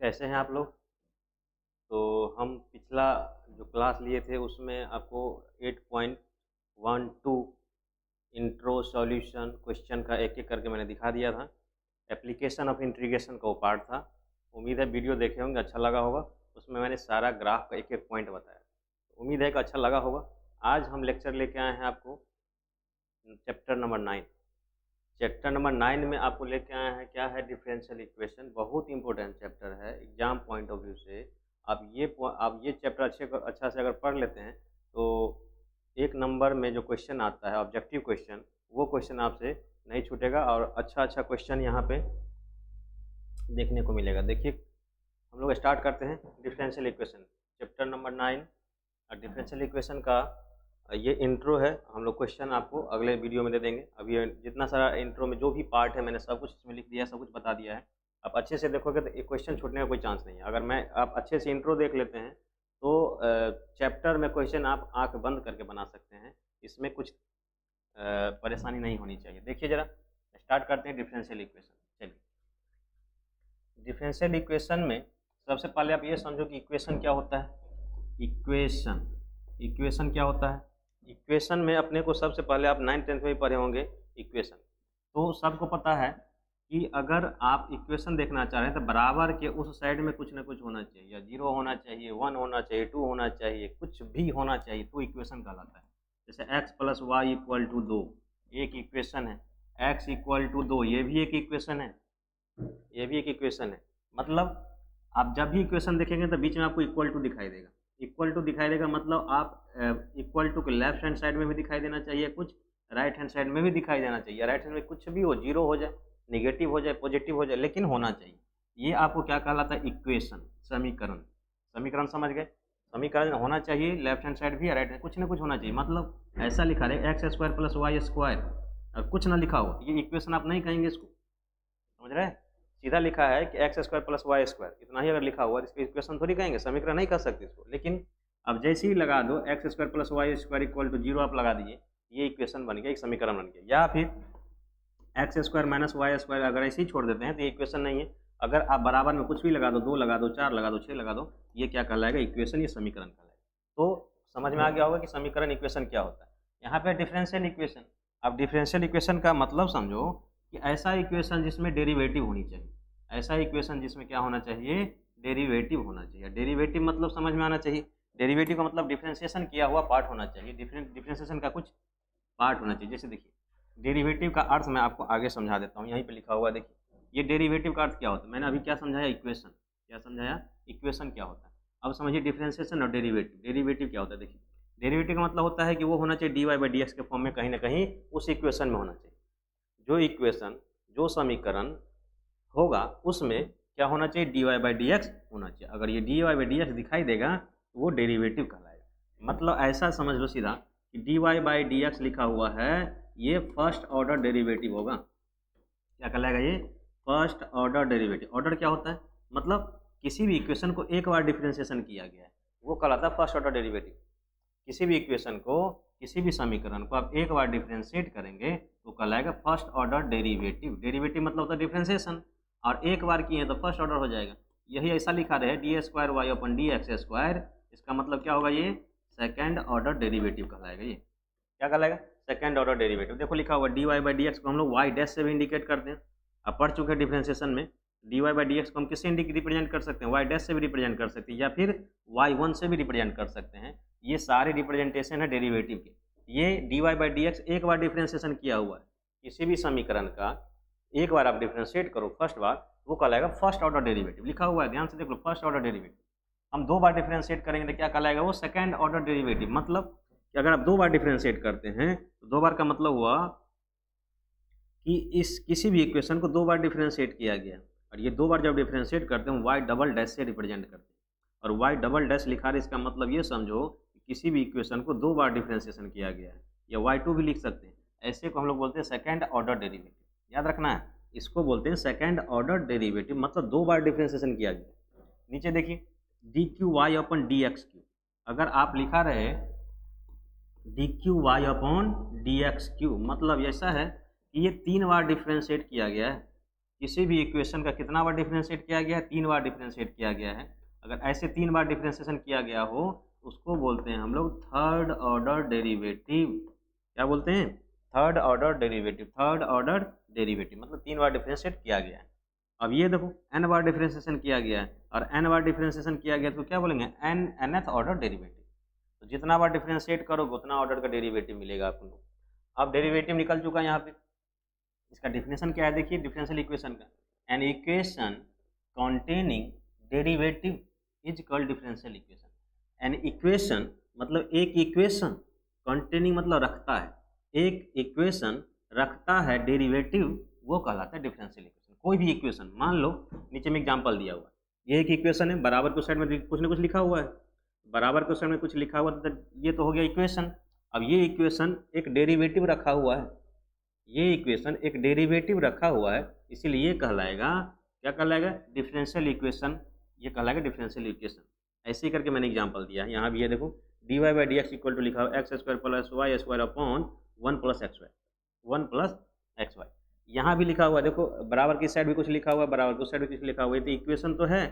कैसे हैं आप लोग? तो हम पिछला जो क्लास लिए थे उसमें आपको 8.12 इंट्रो सॉल्यूशन क्वेश्चन का एक-एक करके मैंने दिखा दिया था। एप्लीकेशन ऑफ इंटीग्रेशन का वो पार्ट था। उम्मीद है वीडियो देखे होंगे, अच्छा लगा होगा। उसमें मैंने सारा ग्राफ का एक-एक पॉइंट बताया। उम्मीद है कि अच्छा लगा होगा। आज हम लेक्चर लेके आए हैं आपको चैप्टर नंबर 9। चैप्टर नंबर 9 में आपको लेके आए हैं क्या है, डिफरेंशियल इक्वेशन। बहुत इंपॉर्टेंट चैप्टर है एग्जाम पॉइंट ऑफ व्यू से। आप ये चैप्टर अच्छा से अगर पढ़ लेते हैं तो एक नंबर में जो क्वेश्चन आता है ऑब्जेक्टिव क्वेश्चन, वो क्वेश्चन आपसे नहीं छूटेगा और अच्छा अच्छा क्वेश्चन यहाँ पे देखने को मिलेगा। देखिए हम लोग स्टार्ट करते हैं डिफरेंशियल इक्वेशन चैप्टर नंबर 9 और डिफरेंशियल इक्वेशन का ये इंट्रो है। हम लोग क्वेश्चन आपको अगले वीडियो में दे देंगे। अभी जितना सारा इंट्रो में जो भी पार्ट है मैंने सब कुछ इसमें लिख दिया है, सब कुछ बता दिया है। आप अच्छे से देखोगे तो एक क्वेश्चन छूटने का कोई चांस नहीं है। अगर आप अच्छे से इंट्रो देख लेते हैं तो चैप्टर में क्वेश्चन आप आंख बंद करके बना सकते हैं। इसमें कुछ परेशानी नहीं होनी चाहिए। देखिए ज़रा स्टार्ट करते हैं डिफरेंशियल इक्वेशन। चलिए डिफरेंशियल इक्वेशन में सबसे पहले आप ये समझो कि इक्वेशन क्या होता है। इक्वेशन क्या होता है? इक्वेशन में अपने को सबसे पहले आप 9th-10th में भी पढ़े होंगे इक्वेशन। तो सबको पता है कि अगर आप इक्वेशन देखना चाह रहे हैं तो बराबर के उस साइड में कुछ ना कुछ होना चाहिए, या 0 होना चाहिए, 1 होना चाहिए, 2 होना चाहिए, कुछ भी होना चाहिए तो इक्वेशन कहलाता है। जैसे x + y = 2 एक इक्वेशन है, x = 2 ये भी एक इक्वेशन है, ये भी एक इक्वेशन है। मतलब आप जब भी इक्वेशन देखेंगे तो बीच में आपको इक्वल टू दिखाई देगा। इक्वल टू दिखाई देगा मतलब आप इक्वल टू के लेफ्ट हैंड साइड में भी दिखाई देना चाहिए, कुछ राइट हैंड साइड में भी दिखाई देना चाहिए। राइट हैंड में कुछ भी हो, 0 हो जाए, नेगेटिव हो जाए, पॉजिटिव हो जाए, लेकिन होना चाहिए। ये आपको क्या कहलाता है? इक्वेशन, समीकरण। समीकरण समझ गए? समीकरण होना चाहिए, लेफ्ट हैंड साइड भी, राइट हैंड कुछ ना कुछ होना चाहिए। मतलब ऐसा लिखा रहे x² + y², और कुछ ना लिखा हो ये इक्वेशन आप नहीं कहेंगे इसको। समझ रहे हैं? सीधा लिखा है कि x² + y², इतना ही अगर लिखा हुआ तो इसको इक्वेशन थोड़ी कहेंगे, समीकरण नहीं कह सकते इसको। लेकिन अब जैसे ही लगा दो x² + y² = 0 आप लगा दिए, ये इक्वेशन बन गया, एक समीकरण बन गया। या फिर x² - y² अगर ऐसे ही छोड़ देते हैं तो ये इक्वेशन नहीं है। अगर आप बराबर में कुछ भी लगा दो, 2 लगा दो, 4 लगा दो, 6 लगा दो, ये क्या कहलाएगा? इक्वेशन, ये समीकरण कहलाएगा। तो समझ में आ गया होगा कि समीकरण इक्वेशन क्या होता है। यहाँ पे डिफरेंशियल इक्वेशन। अब डिफरेंशियल इक्वेशन का मतलब समझो कि ऐसा इक्वेशन जिसमें डेरिवेटिव होनी चाहिए। ऐसा इक्वेशन जिसमें क्या होना चाहिए? डेरिवेटिव होना चाहिए। डेरिवेटिव मतलब समझ में आना चाहिए। डेरिवेटिव का मतलब डिफरेंशिएशन किया हुआ पार्ट होना चाहिए, डिफरेंशिएशन का कुछ पार्ट होना चाहिए। जैसे देखिए डेरिवेटिव का अर्थ मैं आपको आगे समझा देता हूँ, यहीं पे लिखा हुआ देखिए। ये डेरिवेटिव का अर्थ क्या होता है? मैंने अभी क्या समझाया? इक्वेशन। क्या समझाया? इक्वेशन क्या होता है। अब समझिए डिफरेंशिएशन और डेरिवेटिव। डेरिवेटिव क्या होता है? देखिए डेरिवेटिव का मतलब होता है कि वो होना चाहिए dy/dx के फॉर्म में, कहीं ना कहीं उस इक्वेशन में होना चाहिए। जो इक्वेशन, जो समीकरण होगा उसमें क्या होना चाहिए? dy/dx होना चाहिए। अगर ये dy/dx दिखाई देगा तो वो डेरिवेटिव कहलाएगा। मतलब ऐसा समझ लो सीधा कि dy/dx लिखा हुआ है, ये फर्स्ट ऑर्डर डेरिवेटिव होगा। क्या कहलाएगा? ये फर्स्ट ऑर्डर डेरिवेटिव। ऑर्डर क्या होता है? मतलब किसी भी इक्वेशन को एक बार डिफरेंशिएशन किया गया है वो कहलाता है फर्स्ट ऑर्डर डेरिवेटिव। किसी भी इक्वेशन को, किसी भी समीकरण को आप एक बार डिफरेंशिएट करेंगे तो कहलाएगा फर्स्ट ऑर्डर डेरिवेटिव। डेरिवेटिव मतलब होता है डिफरेंशिएशन, और एक बार किए तो फर्स्ट ऑर्डर हो जाएगा। यही ऐसा लिखा रहे d²y/dx², इसका मतलब क्या होगा? ये सेकेंड ऑर्डर डेरिवेटिव कहलाएगा। ये क्या कहलाएगा? Second order derivative. देखो लिखा हुआ dy/dx को हम लोग y डैश से भी इंडिकेट करते हैं। अब पढ़ चुके हैं डिफरेंशिएशन में, dy/dx को हम किससे रिप्रेजेंट कर सकते हैं? y डैश से भी रिप्रेजेंट कर सकते हैं, या फिर y1 से भी रिप्रेजेंट कर सकते हैं। ये सारे रिप्रेजेंटेशन है डेरिवेटिव के। ये dy/dx एक बार डिफरेंशिएशन किया हुआ है किसी भी समीकरण का, एक बार आप डिफरेंशिएट करो फर्स्ट बार, वो कहलाएगा फर्स्ट ऑर्डर डेरिवेटिव। लिखा हुआ है, ध्यान से देख लो, फर्स्ट ऑर्डर डेरिवेटिव। हम 2 बार डिफरेंशिएट करेंगे तो क्या कहलाएगा? वो सेकेंड ऑर्डर डेरिवेटिव। मतलब कि अगर आप 2 बार डिफरेंशिएट करते हैं तो 2 बार का मतलब हुआ कि इस किसी भी इक्वेशन को 2 बार डिफरेंशिएट किया गया, और ये 2 बार जब डिफरेंशिएट करते हैं y डबल डैश से रिप्रेजेंट करते हैं। और y डबल डैश लिखा है, इसका मतलब ये समझो कि किसी भी इक्वेशन को 2 बार डिफरेंशिएशन किया गया है, या y2 भी लिख सकते हैं। ऐसे को हम लोग बोलते हैं सेकेंड ऑर्डर डेरिवेटिव। याद रखना है, इसको बोलते हैं सेकेंड ऑर्डर डेरिवेटिव, मतलब 2 बार डिफरेंशिएशन किया गया। नीचे देखिए dqy/dx3। अगर आप लिखा रहे dqy/dx3, मतलब ऐसा है कि ये 3 बार डिफरेंशिएट किया गया है। किसी भी इक्वेशन का कितना बार डिफरेंशिएट किया गया है? 3 बार डिफरेंशिएट किया गया है। अगर ऐसे 3 बार डिफरेंशिएशन किया गया हो उसको बोलते हैं हम लोग थर्ड ऑर्डर डेरिवेटिव। क्या बोलते हैं? Third order derivative. Third order derivative मतलब 3 बार डिफरेंशिएट किया गया है। अब ये देखो n बार डिफरेंशिएशन किया गया है और n बार डिफरेंशिएशन किया गया तो क्या बोलेंगे? nth order derivative. तो जितना बार डिफरेंशिएट करोगे उतना ऑर्डर का डेरिवेटिव मिलेगा आपको। अब डेरिवेटिव निकल चुका है यहाँ पे। इसका डिफिनेशन क्या है देखिए डिफरेंशियल इक्वेशन का। An equation containing derivative is called differential equation. An equation मतलब एक इक्वेशन, कॉन्टेनिंग मतलब रखता है, एक इक्वेशन रखता है डेरिवेटिव, वो कहलाता है डिफरेंशियल इक्वेशन। कोई भी इक्वेशन, मान लो नीचे में एग्जांपल दिया हुआ है, ये एक इक्वेशन है, बराबर को साइड में कुछ ना कुछ लिखा हुआ है, बराबर को साइड में कुछ लिखा हुआ तो ये तो हो गया इक्वेशन। अब ये इक्वेशन एक डेरिवेटिव रखा हुआ है, ये इक्वेशन एक डेरिवेटिव रखा हुआ है, इसीलिए ये कहलाएगा, क्या कहलाएगा? Differential equation. ये कहलाएगा डिफरेंशियल इक्वेशन। ऐसे ही करके मैंने एग्जांपल दिया है। यहाँ भी ये देखो dy by D x equal to लिखा हुआ x square plus y square upon 1 plus x y, 1 plus x y. यहाँ भी लिखा हुआ है, देखो बराबर की साइड भी कुछ लिखा हुआ है, बराबर की साइड भी कुछ लिखा हुआ है। तो इक्वेशन तो है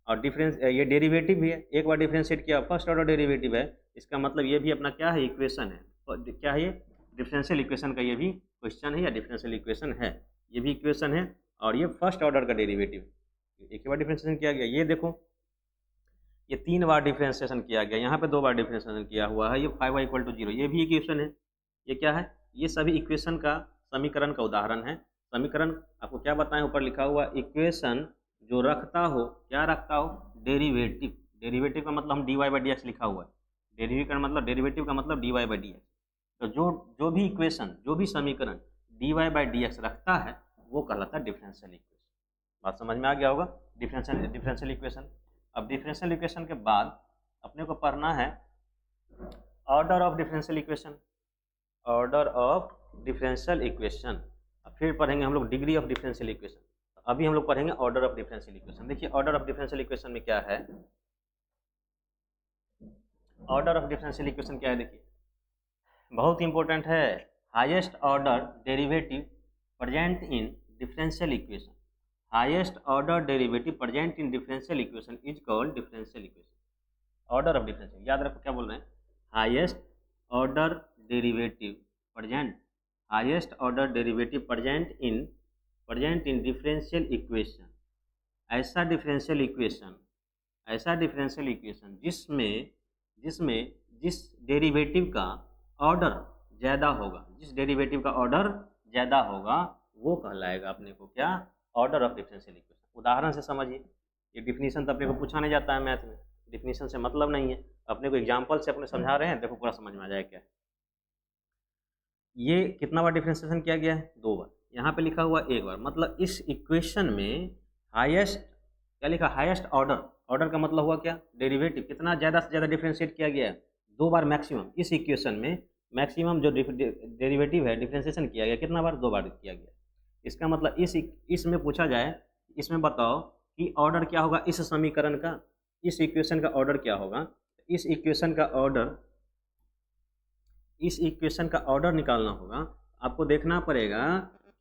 और डिफरेंस, ये डेरिवेटिव भी है। एक बार डिफरेंशिएट किया, फर्स्ट ऑर्डर डेरिवेटिव है, इसका मतलब ये भी अपना क्या है? इक्वेशन है। तो क्या है ये? डिफरेंशियल इक्वेशन का ये भी क्वेश्चन है या डिफरेंशियल इक्वेशन है, ये भी इक्वेशन है और ये फर्स्ट ऑर्डर का डेरिवेटिव। एक बार डिफरेंशिएशन किया गया, ये देखो ये 3 बार डिफरेंशिएशन किया गया, यहाँ पे 2 बार डिफरेंशिएशन किया हुआ है। ये 5y इक्वल टू 0, ये भी इक्वेशन है। ये क्या है? ये सभी इक्वेशन का समीकरण का उदाहरण है। समीकरण आपको क्या बताएं, ऊपर लिखा हुआ इक्वेशन जो रखता हो, क्या रखता हो? डेरिवेटिव। डेरिवेटिव का मतलब हम dy बाई डी एक्स लिखा हुआ है, डेरिवेटिव का मतलब dy बाई डी एक्स। तो जो भी इक्वेशन, जो भी समीकरण dy बाई डी एक्स रखता है वो कहलाता है डिफरेंशियल इक्वेशन। बात समझ में आ गया होगा? Differential equation. अब डिफरेंशियल इक्वेशन के बाद अपने को पढ़ना है order of differential equation. Order of differential equation. फिर पढ़ेंगे हम लोग डिग्री ऑफ डिफरेंशियल इक्वेशन। अभी हम लोग पढ़ेंगे ऑर्डर ऑफ डिफरेंशियल इक्वेशन। देखिए ऑर्डर ऑफ डिफरेंशियल इक्वेशन में क्या है? ऑर्डर ऑफ डिफरेंशियल इक्वेशन क्या है देखिए, बहुत इंपॉर्टेंट है। Highest order derivative present in differential equation, highest order derivative present in differential equation is called differential equation. Order of differential, याद रखो क्या बोल रहे हैं? Highest order derivative present, highest order derivative present in differential equation. ऐसा differential equation जिसमें जिस derivative का ऑर्डर ज़्यादा होगा, जिस डेरिवेटिव का ऑर्डर ज़्यादा होगा वो कहलाएगा अपने को क्या? Order of differential equation. उदाहरण से समझिए, ये डिफिनीशन तो अपने को पूछा नहीं जाता है मैथ में, डिफिनीशन से मतलब नहीं है, अपने को एग्जाम्पल से अपने समझा रहे हैं, देखो पूरा समझ में आ जाए क्या है। ये कितना बार डिफरेंशिएशन किया गया है? 2 बार। यहाँ पे लिखा हुआ 1 बार, मतलब इस इक्वेशन में हाईएस्ट, क्या लिखा? Highest order. ऑर्डर का मतलब हुआ क्या? डेरिवेटिव। कितना ज़्यादा से ज़्यादा डिफरेंशिएट किया गया है? 2 बार मैक्सिमम। इस इक्वेशन में मैक्सिमम जो डेरिवेटिव है डिफरेंशिएशन किया गया, कितना बार? 2 बार किया गया। इसका मतलब इसमें पूछा जाए, इसमें बताओ कि ऑर्डर क्या होगा इस समीकरण का, इस इक्वेशन का ऑर्डर क्या होगा? इस इक्वेशन का ऑर्डर निकालना होगा। आपको देखना पड़ेगा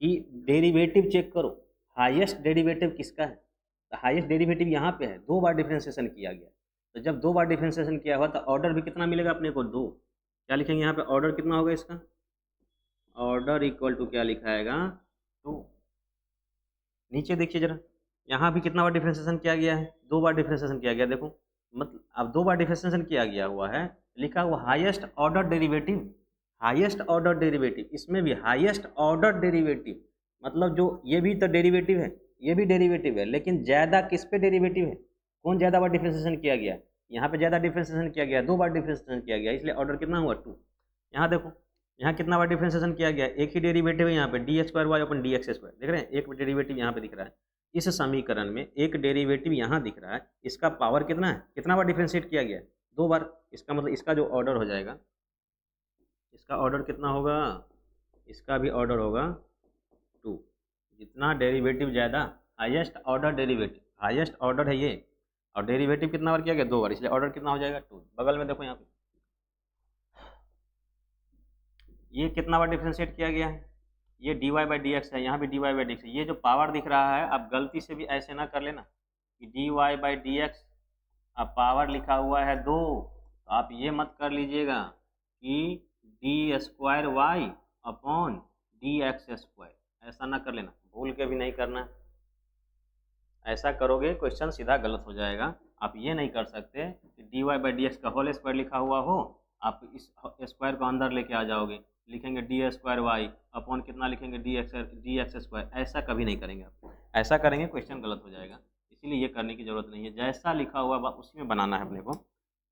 कि डेरिवेटिव चेक करो, हाईएस्ट डेरिवेटिव किसका है? तो हाईएस्ट डेरिवेटिव यहाँ पे है, 2 बार डिफरेंशिएशन किया गया। तो जब 2 बार डिफरेंशिएशन किया हुआ तो ऑर्डर भी कितना मिलेगा अपने को? 2। क्या लिखेंगे यहाँ पे? ऑर्डर कितना होगा इसका? ऑर्डर इक्वल टू क्या लिखाएगा? 2। नीचे देखिए जरा, यहाँ भी कितना बार डिफरेंशिएशन किया गया है? 2 बार डिफरेंशिएशन किया गया। देखो मतलब अब 2 बार डिफरेंशिएशन किया गया हुआ है, लिखा हुआ highest order derivative. Highest order derivative, इसमें भी हाईएस्ट ऑर्डर डेरिवेटिव मतलब जो ये भी तो डेरिवेटिव है, ये भी डेरिवेटिव है, लेकिन ज़्यादा किस पे डेरिवेटिव है? कौन ज़्यादा बार डिफरेंशिएशन किया गया? यहाँ पे ज़्यादा डिफरेंशिएशन किया गया, 2 बार डिफरेंशिएशन किया गया, इसलिए ऑर्डर कितना हुआ? 2। यहाँ देखो, यहाँ कितना बार डिफरेंशिएशन किया गया? एक ही डेरिवेटिव है यहाँ पे, डी एक्स स्क्वायर वाई अपन डी एक्स स्क्वायर, देख रहे हैं? एक डेरिवेटिव यहाँ पे दिख रहा है। इस समीकरण में एक डेरिवेटिव यहाँ दिख रहा है, इसका पावर कितना है? कितना बार डिफरेंशिएट किया गया? 2 बार। इसका मतलब इसका जो ऑर्डर हो जाएगा, इसका ऑर्डर कितना होगा? इसका भी ऑर्डर होगा 2। जितना डेरिवेटिव ज़्यादा, highest order derivative, highest order है ये, और डेरिवेटिव कितना बार किया गया? 2 बार, इसलिए ऑर्डर कितना हो जाएगा? 2। बगल में देखो यहाँ पे ये कितना बार डिफरेंशिएट किया गया है? ये dy बाई डी एक्स है, यहाँ भी dy बाई डी एक्स है। ये जो पावर दिख रहा है आप गलती से भी ऐसे ना कर लेना कि dy बाई डी एक्स, अब पावर लिखा हुआ है 2, तो आप ये मत कर लीजिएगा कि d square Y upon D x square, ऐसा ना कर लेना, भूल के भी नहीं करना। ऐसा करोगे क्वेश्चन सीधा गलत हो जाएगा। आप ये नहीं कर सकते कि d Y by D x का होल स्क्वायर लिखा हुआ हो, आप इस स्क्वायर को अंदर लेके आ जाओगे, लिखेंगे डी स्क्वायर वाई अपॉन कितना लिखेंगे डी एक्स स्क्वायर, ऐसा कभी नहीं करेंगे आप। ऐसा करेंगे क्वेश्चन गलत हो जाएगा, इसीलिए ये करने की ज़रूरत नहीं है। जैसा लिखा हुआ उसी में बनाना है अपने को।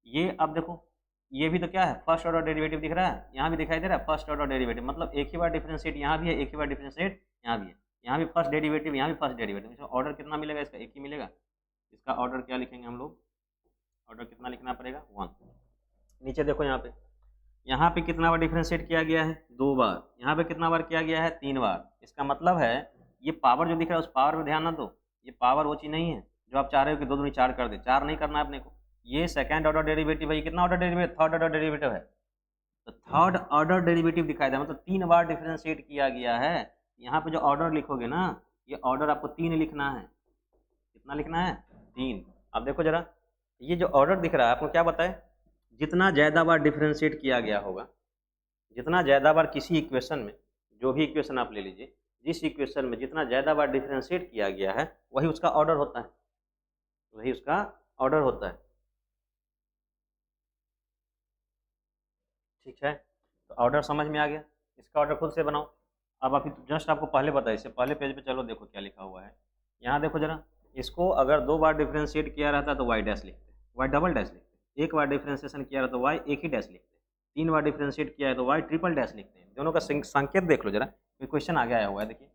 ये अब देखो, ये भी तो क्या है, फर्स्ट ऑर्डर डेरिवेटिव दिख रहा है, यहाँ भी दिखाई दे रहा है फर्स्ट ऑर्डर डेरिवेटिव, मतलब एक ही बार डिफरेंशिएट यहाँ भी है, एक ही बार डिफरेंशिएट यहाँ भी है, यहाँ भी फर्स्ट डेरिवेटिव, यहाँ भी फर्स्ट डेरिवेटिव। इसमें ऑर्डर कितना मिलेगा, इसका एक ही मिलेगा। इसका ऑर्डर क्या लिखेंगे हम लोग, ऑर्डर कितना लिखना पड़ेगा 1। नीचे देखो यहाँ पे कितना बार डिफरेंशिएट किया गया है, 2 बार। यहाँ पे कितना बार किया गया है, 3 बार। इसका मतलब है ये पावर जो दिख रहा है उस पावर पर ध्यान ना दो, ये पावर वो चीज़ नहीं है जो आप चाह रहे हो कि 2 दूनी 4 कर दे, 4 नहीं करना है अपने को। ये सेकंड ऑर्डर डेरिवेटिव है, ये कितना order derivative, third order derivative है, तो थर्ड ऑर्डर डेरिवेटिव दिखाई दे, मतलब 3 बार डिफरेंशिएट किया गया है। यहाँ पे जो ऑर्डर लिखोगे ना, ये ऑर्डर आपको 3 लिखना है। कितना लिखना है, 3। अब देखो जरा, ये जो ऑर्डर दिख रहा है आपको क्या बताए, जितना ज़्यादा बार डिफरेंशिएट किया गया होगा, जितना ज़्यादा बार किसी इक्वेशन में, जो भी इक्वेशन आप ले लीजिए, जिस इक्वेशन में जितना ज़्यादा बार डिफरेंशिएट किया गया है वही उसका ऑर्डर होता है, वही उसका ऑर्डर होता है। ठीक है, तो ऑर्डर समझ में आ गया। इसका ऑर्डर खुद से बनाओ। अब अभी जस्ट आपको पहले बताया, इससे पहले पेज पे चलो, देखो क्या लिखा हुआ है। यहाँ देखो जरा, इसको अगर 2 बार डिफरेंशिएट किया रहता तो वाई डैश लिखते, वाई डबल डैश लिखते। 1 बार डिफरेंशिएशन किया रहता तो वाई एक ही डैश लिखते। 3 बार डिफरेंशिएट किया है तो वाई ट्रिपल डैश लिखते हैं। दोनों का संकेत देख लो जरा, क्वेश्चन आगे आया हुआ है। देखिए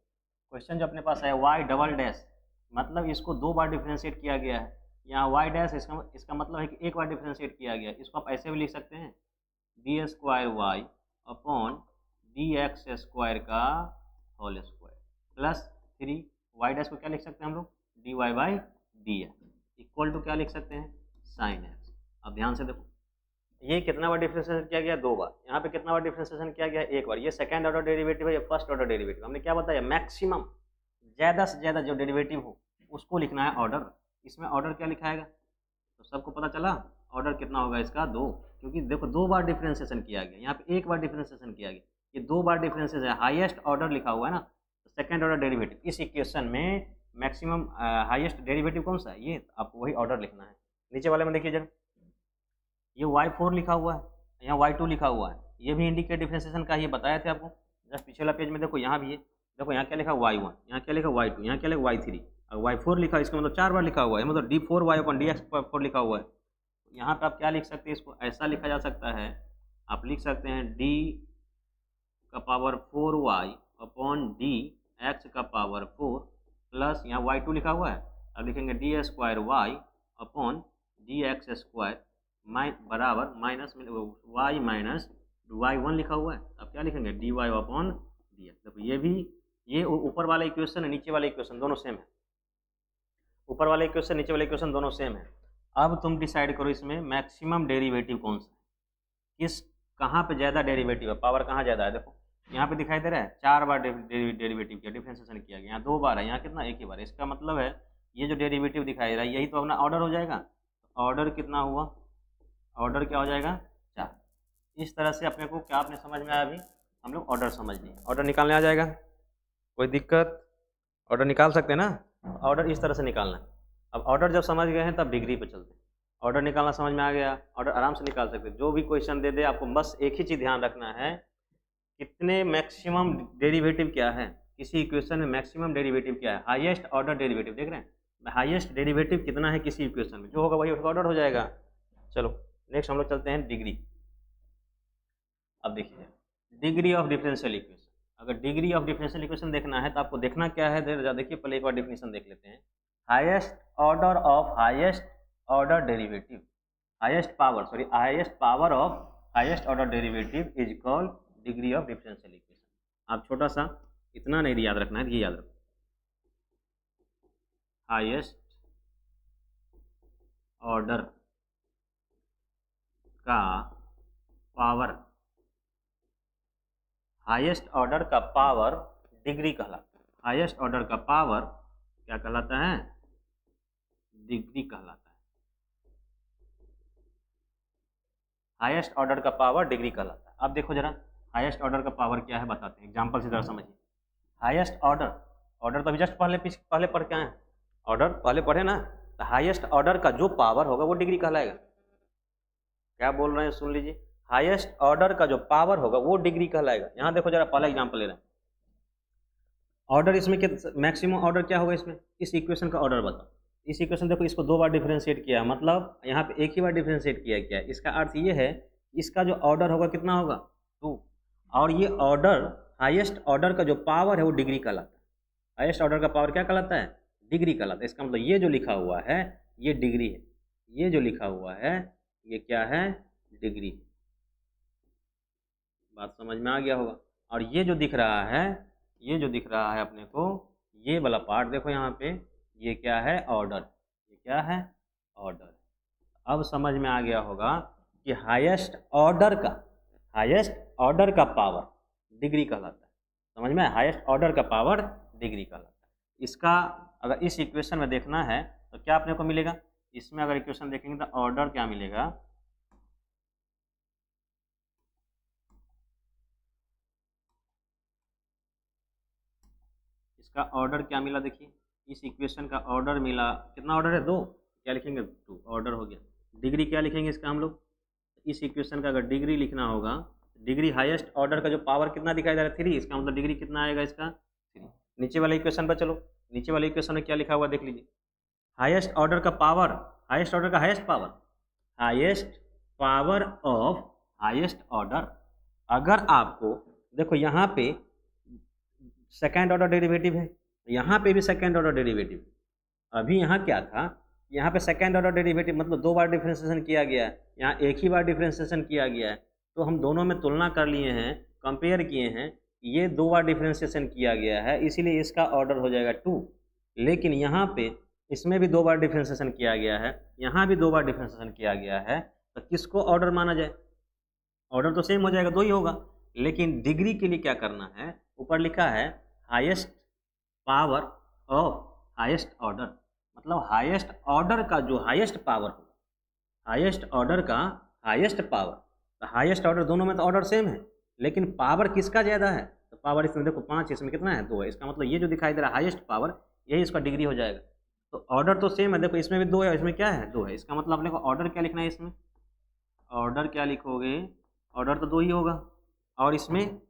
क्वेश्चन जो अपने पास आया वाई डबल डैश, मतलब इसको 2 बार डिफरेंशिएट किया गया है। यहाँ वाई डैश इसका मतलब है कि 1 बार डिफरेंशिएट किया गया। इसको आप ऐसे भी लिख सकते हैं, D square Y upon D x square का whole square plus 3 Y dash को क्या लिख सकते हैं हम लोग, D Y by D x equal to क्या लिख सकते हैं, साइन एक्स। अब ध्यान से देखो, ये कितना बार डिफरेंशिएशन किया गया, 2 बार। यहाँ पे कितना बार डिफरेंशिएशन किया गया, 1 बार। ये सेकंड ऑर्डर डेरिवेटिव है, ये फर्स्ट ऑर्डर डेरिवेटिव। हमने क्या बताया, मैक्सिमम, ज़्यादा से ज़्यादा जो डेरिवेटिव हो उसको लिखना है ऑर्डर। इसमें ऑर्डर क्या लिखाएगा, तो सबको पता चला ऑर्डर कितना होगा इसका, 2। क्योंकि देखो 2 बार डिफरेंशिएशन किया गया, यहाँ पे 1 बार डिफरेंशिएशन किया गया, ये 2 बार डिफरेंशिएशन है। हाईएस्ट ऑर्डर लिखा हुआ है ना, तो सेकंड ऑर्डर डेरिवेटिव। इस इक्वेशन में मैक्सिमम हाईएस्ट डेरिवेटिव कौन सा है, ये आपको वही ऑर्डर लिखना है। नीचे वाले में देखिए जरा, ये y4 लिखा हुआ है, यहाँ y2 लिखा हुआ है, ये भी इंडिकेट डिफरेंशिएशन का, ये बताया थे आपको। जस्ट पिछला पेज में देखो, यहाँ भी है, देखो यहाँ क्या लिखा y1, यहाँ क्या लिखा y2, यहाँ क्या लिखा y3 और y4 लिखा है। इसका मतलब 4 बार लिखा हुआ है, मतलब d4y अपन dx4 लिखा हुआ है। यहाँ पे आप क्या लिख सकते हैं, इसको ऐसा लिखा जा सकता है, आप लिख सकते हैं d का power 4y upon D x का पावर 4 प्लस यहाँ y2 लिखा हुआ है, अब लिखेंगे d square Y upon D x square बराबर माइनस वाई माइनस y1 लिखा हुआ है, अब क्या लिखेंगे d y upon D x. देखो ये भी, ये ऊपर वाला इक्वेशन है, नीचे वाला इक्वेशन दोनों सेम है। ऊपर वाला इक्वेशन नीचे वाला इक्वेशन दोनों सेम है। अब तुम डिसाइड करो इसमें मैक्सिमम डेरिवेटिव कौन सा है, किस कहाँ पे ज़्यादा डेरिवेटिव है, पावर कहाँ ज़्यादा है। देखो यहाँ पे दिखाई दे रहा है 4 बार डेरिवेटिव किया, डिफरेंशिएशन किया गया, यहाँ 2 बार है, यहाँ कितना, 1 ही बार। इसका मतलब है ये जो डेरिवेटिव दिखाई दे रहा है यही तो अपना ऑर्डर हो जाएगा। ऑर्डर कितना हुआ, ऑर्डर क्या हो जाएगा, 4। इस तरह से अपने को क्या आपने समझ में आया, अभी हम लोग ऑर्डर समझ लिए, ऑर्डर निकालने आ जाएगा, कोई दिक्कत, ऑर्डर निकाल सकते हैं ना। ऑर्डर इस तरह से निकालना है। अब ऑर्डर जब समझ गए हैं तब डिग्री पे चलते हैं। ऑर्डर निकालना समझ में आ गया, ऑर्डर आराम से निकाल सकते हैं। जो भी क्वेश्चन दे दे आपको बस एक ही चीज़ ध्यान रखना है, कितने मैक्सिमम डेरिवेटिव क्या है, किसी इक्वेशन में मैक्सिमम डेरिवेटिव क्या है, हाईएस्ट ऑर्डर डेरिवेटिव। देख रहे हैं हाईएस्ट डेरिवेटिव कितना है किसी इक्वेशन में, जो होगा वही ऑर्डर हो जाएगा। चलो नेक्स्ट हम लोग चलते हैं डिग्री। अब देखिए डिग्री ऑफ डिफरेंशियल इक्वेशन, अगर डिग्री ऑफ डिफरेंशियल इक्वेशन देखना है तो आपको देखना क्या है, देखिए पहले एक बार डेफिनेशन देख लेते हैं। Highest order of highest order derivative, highest power of highest order derivative is called degree of differential equation. आप छोटा सा इतना नहीं याद रखना है, ये याद रखो, हाईएस्ट ऑर्डर का पावर, हाईएस्ट ऑर्डर का पावर डिग्री कहलाता है। हाईएस्ट ऑर्डर का पावर क्या कहलाता है? डिग्री कहलाता है। हाईएस्ट ऑर्डर का पावर डिग्री कहलाता है। अब देखो जरा हाईएस्ट ऑर्डर का पावर क्या है बताते हैं, एग्जांपल से जरा समझिए। हाईएस्ट ऑर्डर, ऑर्डर तो अभी जस्ट पहले पढ़ के आए हैं, ऑर्डर पहले पढ़े ना, तो हाईएस्ट ऑर्डर का जो पावर होगा वो डिग्री कहलाएगा। क्या बोल रहे हैं सुन लीजिए, हाईएस्ट ऑर्डर का जो पावर होगा वो डिग्री कहलाएगा। यहाँ देखो जरा पहला एग्जांपल ले रहे हैं, ऑर्डर इसमें क्या, मैक्सिमम ऑर्डर क्या होगा इसमें, इस इक्वेशन का ऑर्डर बताओ। इस इक्वेशन देखो, इसको 2 बार डिफरेंशिएट किया है, मतलब यहाँ पे एक ही बार डिफरेंशिएट किया गया है। इसका अर्थ ये है इसका जो ऑर्डर होगा कितना होगा, 2, और ये ऑर्डर हाईएस्ट ऑर्डर का जो पावर है वो डिग्री कहलाता है। हाईएस्ट ऑर्डर का पावर क्या कहलाता है? डिग्री कहलाता है। इसका मतलब ये जो लिखा हुआ है ये डिग्री है, ये जो लिखा हुआ है ये क्या है? डिग्री। बात समझ में आ गया होगा। और ये जो दिख रहा है, ये जो दिख रहा है अपने को, ये वाला पार्ट देखो यहाँ पे, ये क्या है? ऑर्डर। ये क्या है? ऑर्डर। अब समझ में आ गया होगा कि हाईएस्ट ऑर्डर का पावर डिग्री कहलाता है। समझ में? हाईएस्ट ऑर्डर का पावर डिग्री कहलाता है। इसका अगर इस इक्वेशन में देखना है तो क्या अपने को मिलेगा? इसमें अगर इक्वेशन देखेंगे तो ऑर्डर क्या मिलेगा? इसका ऑर्डर क्या मिला? देखिए इस इक्वेशन का ऑर्डर मिला, कितना ऑर्डर है? 2। क्या लिखेंगे? 2 ऑर्डर हो गया। डिग्री क्या लिखेंगे इसका हम लोग? इस इक्वेशन का अगर डिग्री लिखना होगा, डिग्री हाईएस्ट ऑर्डर का जो पावर कितना दिखाई दे रहा है? 3। इसका मतलब डिग्री कितना आएगा इसका? 3। नीचे वाले इक्वेशन पर चलो, नीचे वाले इक्वेशन में क्या लिखा हुआ देख लीजिए। हाईएस्ट ऑर्डर का पावर, हाईएस्ट ऑर्डर का highest power of highest order. अगर आपको देखो यहाँ पे सेकेंड ऑर्डर डेरिवेटिव है, यहाँ पे भी सेकेंड ऑर्डर डेरिवेटिव। अभी यहाँ क्या था, यहाँ पे सेकेंड ऑर्डर डेरिवेटिव मतलब 2 बार डिफरेंशिएशन किया गया है, यहाँ एक ही बार डिफरेंशिएशन किया गया है। तो हम दोनों में तुलना कर लिए हैं, कंपेयर किए हैं, ये 2 बार डिफरेंशिएशन किया गया है इसीलिए इसका ऑर्डर हो जाएगा 2। लेकिन यहाँ पे इसमें भी 2 बार डिफरेंशिएशन किया गया है, यहाँ भी 2 बार डिफरेंशिएशन किया गया है, तो किसको ऑर्डर माना जाए? ऑर्डर तो सेम हो जाएगा, 2 ही होगा। लेकिन डिग्री के लिए क्या करना है? ऊपर लिखा है highest power of highest order, मतलब हाईएस्ट ऑर्डर का जो हाईएस्ट पावर होगा, हाईएस्ट ऑर्डर का हाईएस्ट पावर। तो हाईएस्ट ऑर्डर दोनों में तो ऑर्डर सेम है, लेकिन पावर किसका ज़्यादा है? तो पावर इसमें देखो 5, इसमें कितना है? 2 है। इसका मतलब ये जो दिखाई दे रहा है हाईएस्ट पावर, यही इसका डिग्री हो जाएगा। तो ऑर्डर तो सेम है, देखो इसमें भी 2 है, इसमें क्या है? 2 है। इसका मतलब अपने को ऑर्डर क्या लिखना है इसमें? ऑर्डर क्या लिखोगे? ऑर्डर तो 2 ही होगा। और इसमें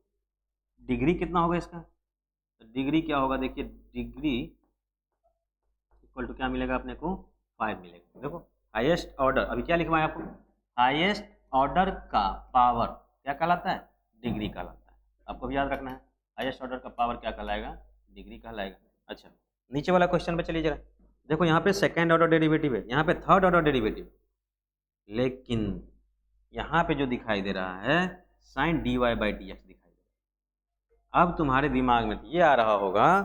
डिग्री कितना होगा इसका? तो डिग्री क्या होगा? देखिए डिग्री इक्वल टू क्या मिलेगा अपने को? 5 मिलेगा। देखो हाईएस्ट ऑर्डर, अभी क्या लिखवाया आपको? हाईएस्ट ऑर्डर का पावर क्या कहलाता है? डिग्री कहलाता है। आपको भी याद रखना है, हाईएस्ट ऑर्डर का पावर क्या कहलाएगा? डिग्री कहलाएगा। अच्छा नीचे वाला क्वेश्चन पे चलिए जरा, देखो यहाँ पे सेकेंड ऑर्डर डेरिवेटिव है, यहाँ पे थर्ड ऑर्डर डेरिवेटिव, लेकिन यहाँ पे जो दिखाई दे रहा है sign dy by D x दिखाई दे रहा है। अब तुम्हारे दिमाग में ये आ रहा होगा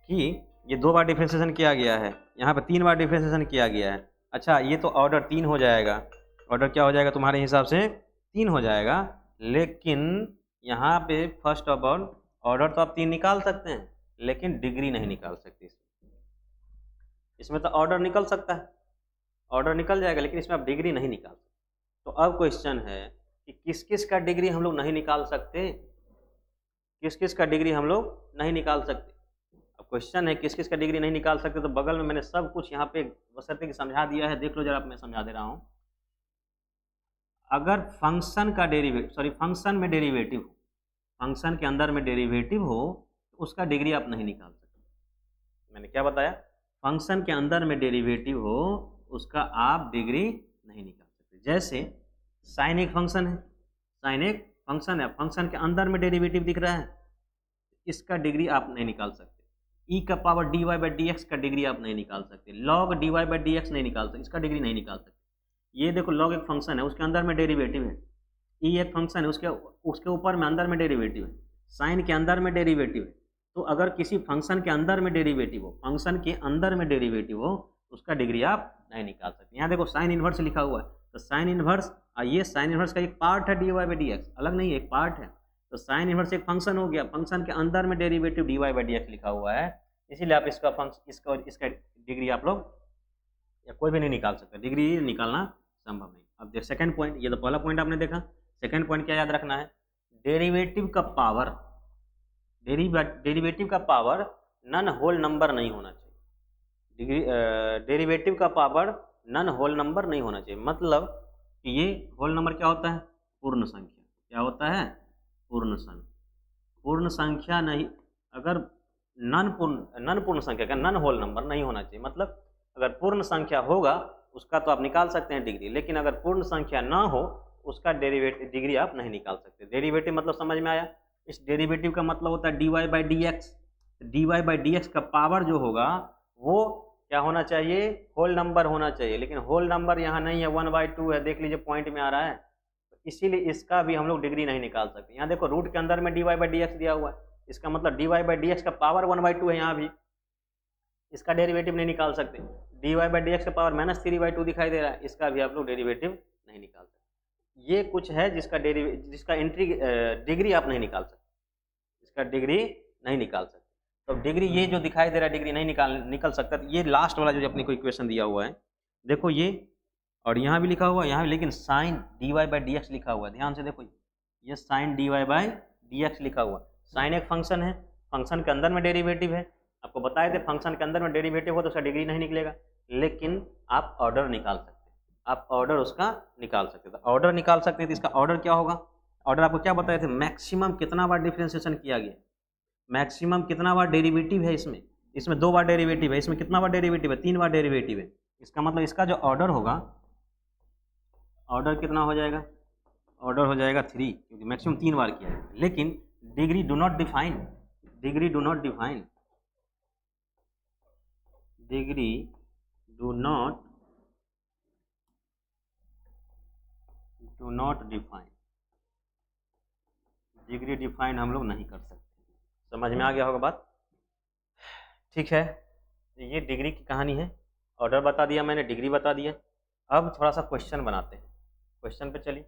कि ये 2 बार डिफरेंशिएशन किया गया है, यहाँ पे 3 बार डिफरेंशिएशन किया गया है। अच्छा ये तो ऑर्डर 3 हो जाएगा, ऑर्डर क्या हो जाएगा तुम्हारे हिसाब से? 3 हो जाएगा। लेकिन यहाँ पे फर्स्ट ऑफ ऑल ऑर्डर तो आप 3 निकाल सकते हैं, लेकिन डिग्री नहीं निकाल सकते। इसमें तो ऑर्डर निकल सकता है, ऑर्डर निकल जाएगा, लेकिन इसमें आप डिग्री नहीं निकाल सकते। तो अब क्वेश्चन है कि किस किस का डिग्री हम लोग नहीं निकाल सकते? किस किस का डिग्री हम लोग नहीं निकाल सकते? अब क्वेश्चन है किस किस का डिग्री नहीं निकाल सकते, तो बगल में मैंने सब कुछ यहाँ पे बशर्ते कि समझा दिया है, देख लो जरा, मैं समझा दे रहा हूँ। अगर फंक्शन का डेरिवेटिव, फंक्शन में डेरिवेटिव हो, फंक्शन के अंदर में डेरिवेटिव हो, तो उसका डिग्री आप नहीं निकाल सकते। मैंने क्या बताया? फंक्शन के अंदर में डेरिवेटिव हो उसका आप डिग्री नहीं निकाल सकते। जैसे साइन एक फंक्शन है, साइन एक फंक्शन है, फंक्शन के अंदर में डेरिवेटिव दिख रहा है, इसका डिग्री आप नहीं निकाल सकते। ई का power dy by D x का डिग्री आप नहीं निकाल सकते। Log dy by D x नहीं निकाल सकते, इसका डिग्री नहीं निकाल सकते। ये देखो लॉग एक फंक्शन है, उसके अंदर में डेरिवेटिव है। ई एक फंक्शन है, उसके ऊपर में अंदर में डेरिवेटिव है। साइन के अंदर में डेरिवेटिव है। तो अगर किसी फंक्शन के अंदर में डेरिवेटिव हो, फंक्शन के अंदर में डेरिवेटिव हो, उसका डिग्री आप नहीं निकाल सकते। यहाँ देखो साइन इनवर्स लिखा हुआ है, तो साइन इनवर्स, ये साइन इनवर्स का एक पार्ट है dy बाई डी एक्स, अलग नहीं है, एक पार्ट है। तो साइन इनवर्स एक फंक्शन हो गया, फंक्शन के अंदर में डेरिवेटिव dy बाई डी लिखा हुआ है, इसीलिए आप इसका फंक्शन इसका डिग्री आप लोग या कोई भी नहीं निकाल सकते, डिग्री निकालना संभव नहीं। अब देख सेकंड पॉइंट, ये तो पहला पॉइंट आपने देखा। सेकंड पॉइंट क्या याद रखना है, डेरिवेटिव का पावर, डेरिवेटिव का पावर नन होल नंबर नहीं होना चाहिए। डेरिवेटिव का पावर नन होल नंबर नहीं होना चाहिए, मतलब कि ये होल नंबर क्या होता है, पूर्ण संख्या। क्या होता है, पूर्ण संख्या। पूर्ण संख्या नहीं, अगर नन पूर्ण संख्या का नन होल नंबर नहीं होना चाहिए, मतलब अगर पूर्ण संख्या होगा उसका तो आप निकाल सकते हैं डिग्री, लेकिन अगर पूर्ण संख्या ना हो उसका डेरिवेटिव डिग्री आप नहीं निकाल सकते। डेरिवेटिव मतलब समझ में आया, इस डेरिवेटिव का मतलब होता है dy by D x. dy by D x का पावर जो होगा वो क्या होना चाहिए, होल नंबर होना चाहिए, लेकिन होल नंबर यहाँ नहीं है, 1/2 है, देख लीजिए पॉइंट में आ रहा है, इसीलिए इसका भी हम लोग डिग्री नहीं निकाल सकते। यहाँ देखो रूट के अंदर में dy बाई डी एक्स दिया हुआ है, इसका मतलब dy बाई डी एक्स का पावर 1/2 है, यहाँ भी इसका डेरिवेटिव नहीं निकाल सकते। dy बाई डी एक्स का पावर -3/2 दिखाई दे रहा है, इसका भी आप लोग डेरिवेटिव नहीं निकाल सकते। ये कुछ है जिसका जिसका डिग्री आप नहीं निकाल सकते, इसका डिग्री नहीं निकाल सकते। तो डिग्री ये जो दिखाई दे रहा है डिग्री नहीं निकल सकता, तो ये लास्ट वाला जो अपने को इक्वेशन दिया हुआ है, देखो ये, और यहाँ भी लिखा हुआ है, यहाँ भी, लेकिन sign dy by D x लिखा हुआ है, ध्यान से देखो ये sign dy by D x लिखा हुआ है। साइन एक फंक्शन है, फंक्शन के अंदर में डेरिवेटिव है, आपको बताए थे फंक्शन के अंदर में डेरिवेटिव हो तो उसका डिग्री नहीं निकलेगा, लेकिन आप ऑर्डर निकाल सकते हैं, आप ऑर्डर उसका निकाल सकते थे। ऑर्डर निकाल सकते हैं तो इसका ऑर्डर क्या होगा, ऑर्डर आपको क्या बताए थे, मैक्सिमम कितना बार डिफ्रेंशिएशन किया गया, मैक्सिमम कितना बार डेरिवेटिव है, इसमें 2 बार डेरिवेटिव है, इसमें कितना बार डेरिवेटिव है, 3 बार डेरिवेटिव है। इसका मतलब इसका जो ऑर्डर होगा, ऑर्डर कितना हो जाएगा, ऑर्डर हो जाएगा 3, क्योंकि मैक्सिमम 3 बार किया है। लेकिन degree do not define, degree do not define, degree do not define, degree define हम लोग नहीं कर सकते। समझ में आ गया होगा बात, ठीक है। ये डिग्री की कहानी है, ऑर्डर बता दिया मैंने, डिग्री बता दिया। अब थोड़ा सा क्वेश्चन बनाते हैं, क्वेश्चन पे चलिए।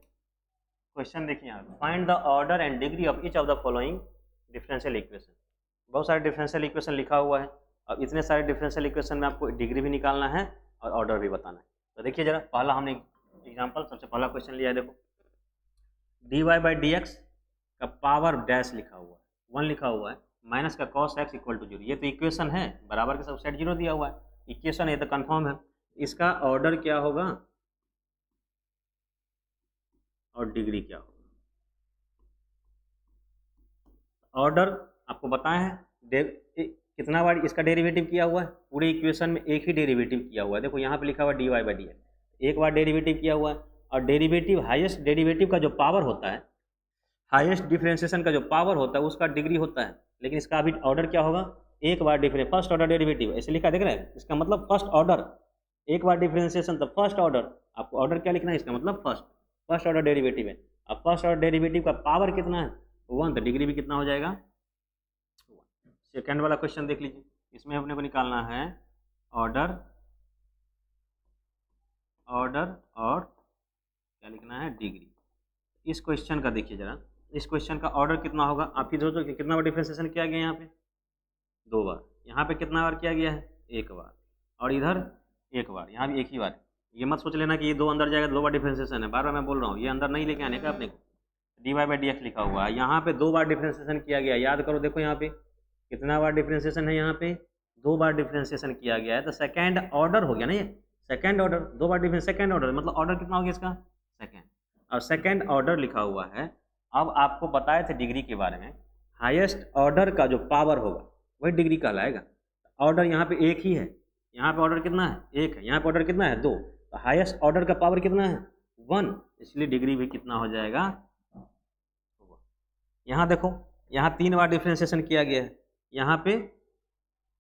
क्वेश्चन देखिए यहाँ, find the order and degree of each of the following differential equation. बहुत सारे डिफरेंशियल इक्वेशन लिखा हुआ है, अब इतने सारे डिफरेंशियल इक्वेशन में आपको डिग्री भी निकालना है और ऑर्डर भी बताना है। तो देखिए जरा, पहला हमने एग्जाम्पल, सबसे पहला क्वेश्चन लिया है, देखो dy बाई डी एक्स का पावर डैश लिखा हुआ है, 1 लिखा हुआ है, माइनस का cos x इक्वल टू 0। ये तो इक्वेशन है, बराबर के सब सेट 0 दिया हुआ है, इक्वेशन है तो कंफर्म है। इसका ऑर्डर क्या होगा और डिग्री क्या होगा। ऑर्डर आपको बताए हैं, कितना बार इसका डेरिवेटिव किया हुआ है, पूरे इक्वेशन में एक ही डेरिवेटिव किया हुआ है। देखो यहाँ पे लिखा हुआ है dy बाई डी एक्स, एक बार डेरिवेटिव किया हुआ है, और डेरिवेटिव हाईएस्ट डेरिवेटिव का जो पावर होता है, हाईएस्ट डिफरेंशिएशन का जो पावर होता है उसका डिग्री होता है। लेकिन इसका अभी ऑर्डर क्या होगा, एक बार फर्स्ट ऑर्डर डेरिवेटिव, ऐसे लिखा देख रहे हैं, इसका मतलब फर्स्ट ऑर्डर, एक बार डिफरेंशिएशन तो फर्स्ट ऑर्डर। आपको ऑर्डर क्या लिखना है, इसका मतलब फर्स्ट ऑर्डर डेरिवेटिव है। अब फर्स्ट ऑर्डर डेरिवेटिव का पावर कितना है, 1, तो डिग्री भी कितना हो जाएगा, 1। सेकेंड वाला क्वेश्चन देख लीजिए, इसमें अपने को निकालना है ऑर्डर और क्या लिखना है, डिग्री। इस क्वेश्चन का देखिए जरा, इस क्वेश्चन का ऑर्डर कितना होगा, आप ही सोचो कि कितना बार डिफरेंशिएशन किया गया, यहाँ पे 2 बार, यहाँ पे कितना बार किया गया है, 1 बार, और इधर 1 बार, यहाँ भी 1 ही बार। ये मत सोच लेना कि ये 2 अंदर जाएगा, 2 बार डिफरेंशिएशन है, बार बार मैं बोल रहा हूँ, ये अंदर नहीं लेके आने का अपने को। dy बाई डी एक्स लिखा हुआ है, यहाँ पे 2 बार डिफरेंशिएशन किया गया, याद करो, देखो यहाँ पे कितना बार डिफरेंशिएशन है, यहाँ पे 2 बार डिफरेंशिएशन किया गया है, तो सेकेंड ऑर्डर हो गया ना, ये सेकेंड ऑर्डर, 2 बार डिफरेंस, सेकेंड ऑर्डर, मतलब ऑर्डर कितना हो गया इसका, सेकेंड, और सेकेंड ऑर्डर लिखा हुआ है। अब आपको बताए थे डिग्री के बारे में, हाईएस्ट ऑर्डर का जो पावर होगा वही डिग्री कहलाएगा। ऑर्डर यहाँ पे एक ही है, यहाँ पे ऑर्डर कितना है, 1 है, यहाँ पे ऑर्डर कितना है, 2, तो हाईएस्ट ऑर्डर का पावर कितना है, 1, इसलिए डिग्री भी कितना हो जाएगा। यहाँ देखो, यहाँ 3 बार डिफरेंशिएशन किया गया है, यहाँ पे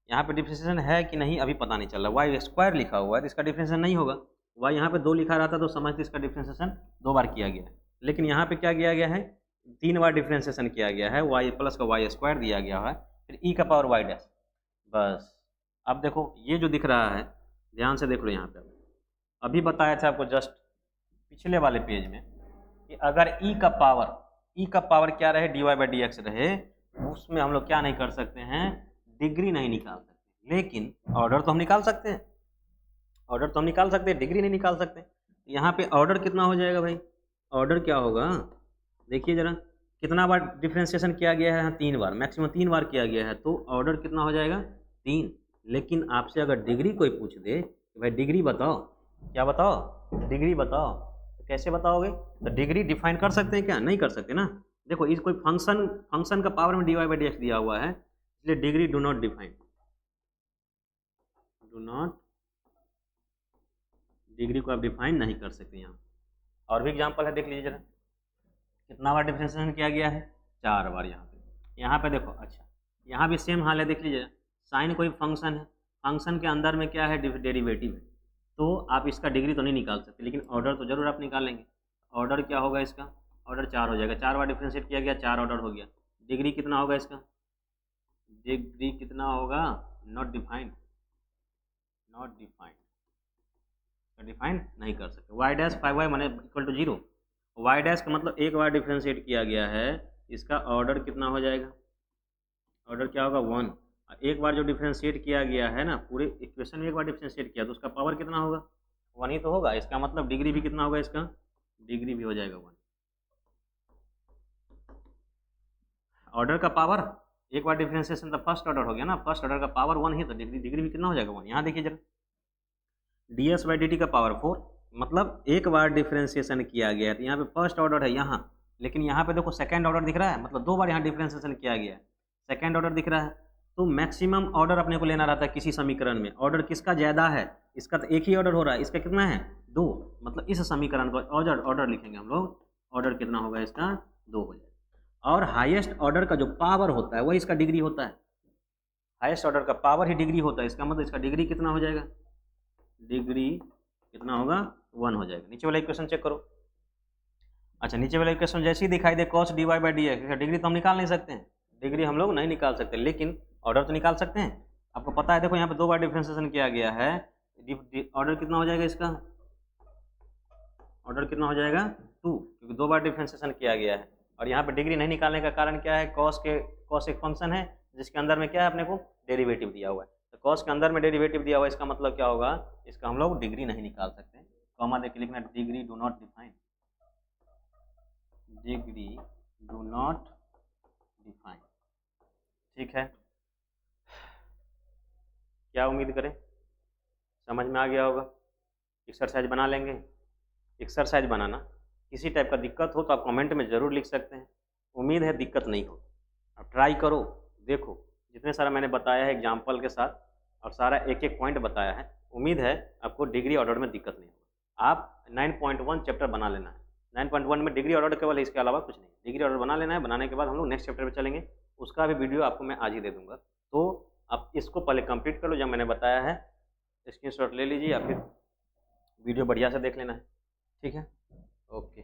डिफरेंशिएशन है कि नहीं अभी पता नहीं चल रहा, वाई स्क्वायर लिखा हुआ है तो इसका डिफरेंशिएशन नहीं होगा। वाई यहाँ पे 2 लिखा रहता तो समझते इसका डिफरेंशिएशन 2 बार किया गया है, लेकिन यहाँ पे क्या किया गया है, 3 बार डिफरेंशिएशन किया गया है, वाई प्लस का वाई स्क्वायर दिया गया है, फिर ई का पावर वाई डैश, बस। अब देखो ये जो दिख रहा है, ध्यान से देख लो, यहाँ पे अभी बताया था आपको जस्ट पिछले वाले पेज में कि अगर ई ई का पावर क्या रहे, dy बाई डी एक्स रहे, उसमें हम लोग क्या नहीं कर सकते हैं, डिग्री नहीं निकाल सकते, लेकिन ऑर्डर तो हम निकाल सकते हैं, ऑर्डर तो हम निकाल सकते हैं, डिग्री नहीं निकाल सकते। यहाँ पे ऑर्डर कितना हो जाएगा भाई, ऑर्डर क्या होगा, देखिए जरा कितना बार डिफ्रेंशिएशन किया गया है, 3 बार, मैक्सिमम 3 बार किया गया है, तो ऑर्डर कितना हो जाएगा 3। लेकिन आपसे अगर डिग्री कोई पूछ दे कि भाई डिग्री बताओ, क्या बताओ, डिग्री बताओ, तो कैसे बताओगे, तो डिग्री डिफाइन कर सकते हैं क्या, नहीं कर सकते ना। देखो इस कोई फंक्शन का पावर में dy बाई डी एक्स दिया हुआ है, इसलिए degree do not define, do not, degree को आप डिफाइन नहीं कर सकते यहाँ। और भी एग्जांपल है, देख लीजिए जरा, कितना बार डिफरेंशिएशन किया गया है, 4 बार। यहाँ पे देखो, अच्छा यहाँ भी सेम हाल है, देख लीजिए, साइन कोई फंक्शन है, फंक्शन के अंदर में क्या है, डेरिवेटिव है, तो आप इसका डिग्री तो नहीं निकाल सकते, लेकिन ऑर्डर तो जरूर आप निकालेंगे। ऑर्डर क्या होगा इसका, ऑर्डर 4 हो जाएगा, 4 बार डिफ्रेंशिएट किया गया, 4 ऑर्डर हो गया। डिग्री कितना होगा इसका, डिग्री कितना होगा, not defined, not defined, define नहीं कर सकते। वाई डैश 5y माने इक्वल टू 0, वाई डैश का मतलब एक बार डिफ्रेंशिएट किया गया है, इसका ऑर्डर कितना हो जाएगा, ऑर्डर क्या होगा 1। एक बार जो डिफ्रेंशिएट किया गया है ना, पूरे इक्वेशन में एक बार डिफ्रेंशिएट किया तो उसका पावर कितना होगा, 1 ही तो होगा। इसका मतलब डिग्री भी कितना होगा, इसका डिग्री भी हो जाएगा 1। ऑर्डर का पावर, एक बार डिफ्रेंशिएशन तो फर्स्ट ऑर्डर हो गया ना, फर्स्ट ऑर्डर का पावर 1 ही, तो डिग्री भी कितना हो जाएगा 1। यहाँ देखिए जरा, D S by D T का पावर 4, मतलब एक बार डिफ्रेंशिएशन किया गया है, तो यहाँ पे फर्स्ट ऑर्डर है यहाँ, लेकिन यहाँ पे देखो सेकंड ऑर्डर दिख रहा है, मतलब 2 बार यहाँ डिफ्रेंशिएशन किया गया है, सेकंड ऑर्डर दिख रहा है। तो मैक्सिमम ऑर्डर अपने को लेना रहता है किसी समीकरण में, ऑर्डर किसका ज़्यादा है, इसका तो एक ही ऑर्डर हो रहा है, इसका कितना है 2, मतलब इस समीकरण को ऑर्डर लिखेंगे हम लोग, ऑर्डर कितना होगा इसका 2 हो जाएगा। और हाईएस्ट ऑर्डर का जो पावर होता है वही इसका डिग्री होता है, हाईएस्ट ऑर्डर का पावर ही डिग्री होता है, इसका मतलब इसका डिग्री कितना हो जाएगा, डिग्री कितना होगा 1 हो जाएगा। नीचे वाला इक्वेशन चेक करो, अच्छा नीचे वाला इक्वेशन जैसे ही दिखाई दे cos dy by D x, degree तो हम निकाल नहीं सकते हैं, डिग्री हम लोग नहीं निकाल सकते, लेकिन ऑर्डर तो निकाल सकते हैं। आपको पता है, देखो यहाँ पे 2 बार डिफ्रेंशिएशन किया गया है, ऑर्डर कितना हो जाएगा इसका, ऑर्डर कितना हो जाएगा 2, क्योंकि 2 बार डिफ्रेंशिएशन किया गया है। और यहाँ पे डिग्री नहीं निकालने का कारण क्या है, कॉस एक फंक्शन है जिसके अंदर में क्या है, अपने को डेरिवेटिव दिया हुआ है, तो कॉस के अंदर में डेरिवेटिव दिया हुआ है, इसका मतलब क्या होगा, इसका हम लोग डिग्री नहीं निकाल सकते। कॉमा देके लिखना, degree do not define, degree do not define, ठीक है। क्या उम्मीद करें समझ में आ गया होगा। एक्सरसाइज बना लेंगे, एक्सरसाइज बनाना किसी टाइप का दिक्कत हो तो आप कमेंट में ज़रूर लिख सकते हैं, उम्मीद है दिक्कत नहीं हो। अब ट्राई करो, देखो जितने सारा मैंने बताया है एग्जाम्पल के साथ और सारा एक एक पॉइंट बताया है, उम्मीद है आपको डिग्री ऑर्डर में दिक्कत नहीं होगा। आप 9.1 चैप्टर बना लेना है, 9.1 में डिग्री ऑर्डर केवल, इसके अलावा कुछ नहीं, डिग्री ऑर्डर बना लेना है। बनाने के बाद हम लोग नेक्स्ट चैप्टर पे चलेंगे, उसका भी वीडियो आपको मैं आज ही दे दूंगा, तो आप इसको पहले कंप्लीट कर लो, जब मैंने बताया है स्क्रीनशॉट ले लीजिए या फिर वीडियो बढ़िया से देख लेना है, ठीक है, ओके।